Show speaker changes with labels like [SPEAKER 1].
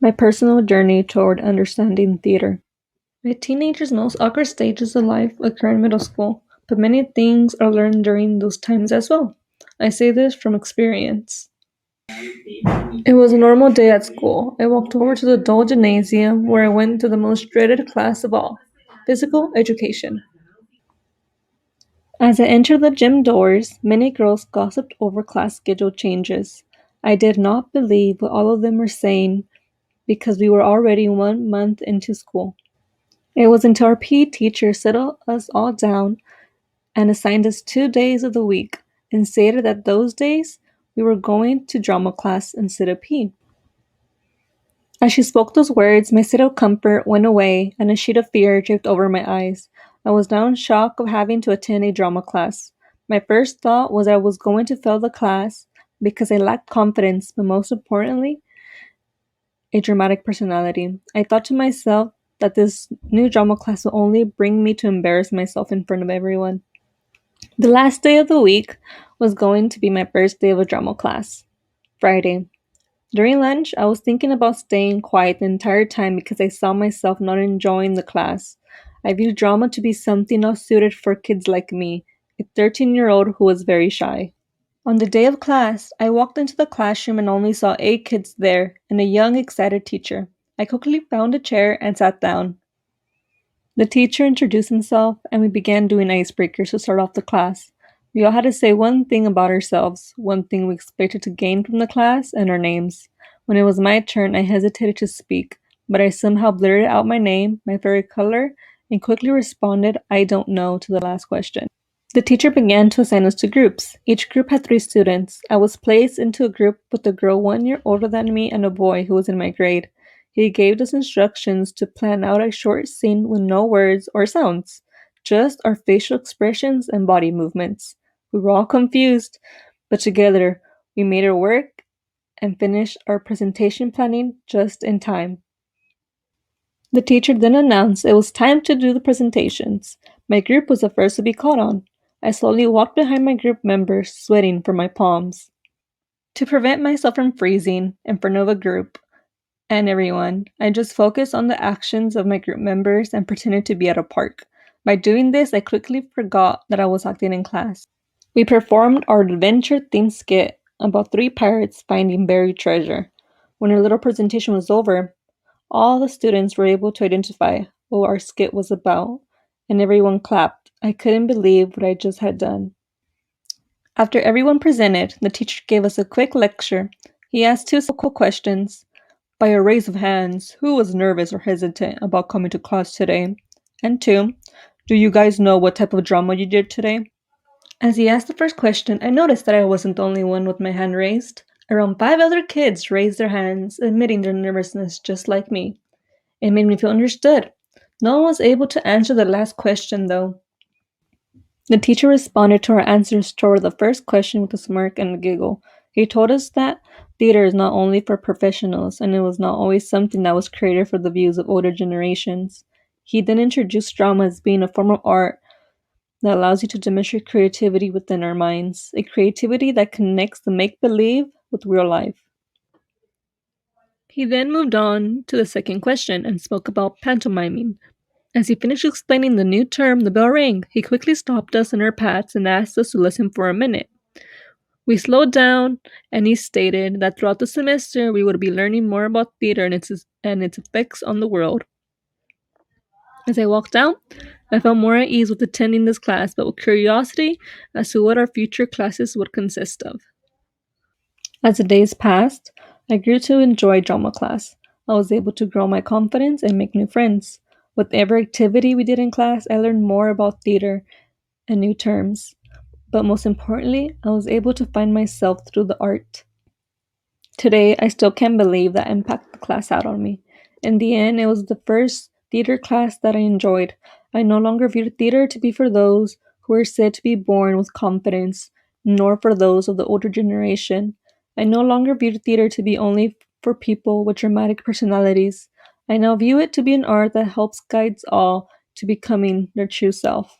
[SPEAKER 1] My personal journey toward understanding theater. My teenager's most awkward stages of life occur in middle school, but many things are learned during those times as well. I say this from experience. It was a normal day at school. I walked over to the dull gymnasium where I went to the most dreaded class of all, physical education. As I entered the gym doors, many girls gossiped over class schedule changes. I did not believe what all of them were saying because we were already 1 month into school. It was until our PE teacher settled us all down and assigned us 2 days of the week and stated that those days we were going to drama class instead of PE. As she spoke those words, my sense of comfort went away and a sheet of fear draped over my eyes. I was now in shock of having to attend a drama class. My first thought was I was going to fail the class because I lacked confidence, but most importantly, a dramatic personality. I thought to myself that this new drama class will only bring me to embarrass myself in front of everyone. The last day of the week was going to be my first day of a drama class, Friday. During lunch, I was thinking about staying quiet the entire time because I saw myself not enjoying the class. I viewed drama to be something not suited for kids like me, a 13-year-old who was very shy. On the day of class, I walked into the classroom and only saw 8 kids there and a young, excited teacher. I quickly found a chair and sat down. The teacher introduced himself and we began doing icebreakers to start off the class. We all had to say one thing about ourselves, one thing we expected to gain from the class, and our names. When it was my turn, I hesitated to speak, but I somehow blurted out my name, my favorite color, and quickly responded, "I don't know," to the last question. The teacher began to assign us to groups. Each group had 3 students. I was placed into a group with a girl 1 year older than me and a boy who was in my grade. He gave us instructions to plan out a short scene with no words or sounds, just our facial expressions and body movements. We were all confused, but together we made it work and finished our presentation planning just in time. The teacher then announced it was time to do the presentations. My group was the first to be called on. I slowly walked behind my group members, sweating from my palms. To prevent myself from freezing in front of a group and everyone, I just focused on the actions of my group members and pretended to be at a park. By doing this, I quickly forgot that I was acting in class. We performed our adventure-themed skit about 3 pirates finding buried treasure. When our little presentation was over, all the students were able to identify what our skit was about, and everyone clapped. I couldn't believe what I just had done. After everyone presented, the teacher gave us a quick lecture. He asked 2 simple questions. By a raise of hands, who was nervous or hesitant about coming to class today? And 2, do you guys know what type of drama you did today? As he asked the first question, I noticed that I wasn't the only one with my hand raised. Around 5 other kids raised their hands, admitting their nervousness just like me. It made me feel understood. No one was able to answer the last question, though. The teacher responded to our answers toward the first question with a smirk and a giggle. He told us that theater is not only for professionals, and it was not always something that was created for the views of older generations. He then introduced drama as being a form of art that allows you to demonstrate creativity within our minds, a creativity that connects the make believe with real life. He then moved on to the second question and spoke about pantomiming. As he finished explaining the new term, the bell rang. He quickly stopped us in our paths and asked us to listen for a minute. We slowed down, and he stated that throughout the semester we would be learning more about theater and its effects on the world. As I walked out, I felt more at ease with attending this class, but with curiosity as to what our future classes would consist of. As the days passed, I grew to enjoy drama class. I was able to grow my confidence and make new friends. With every activity we did in class, I learned more about theater and new terms. But most importantly, I was able to find myself through the art. Today, I still can't believe that impact the class had on me. In the end, it was the first theater class that I enjoyed. I no longer viewed theater to be for those who were said to be born with confidence, nor for those of the older generation. I no longer viewed theater to be only for people with dramatic personalities. I now view it to be an art that helps guides all to becoming their true self.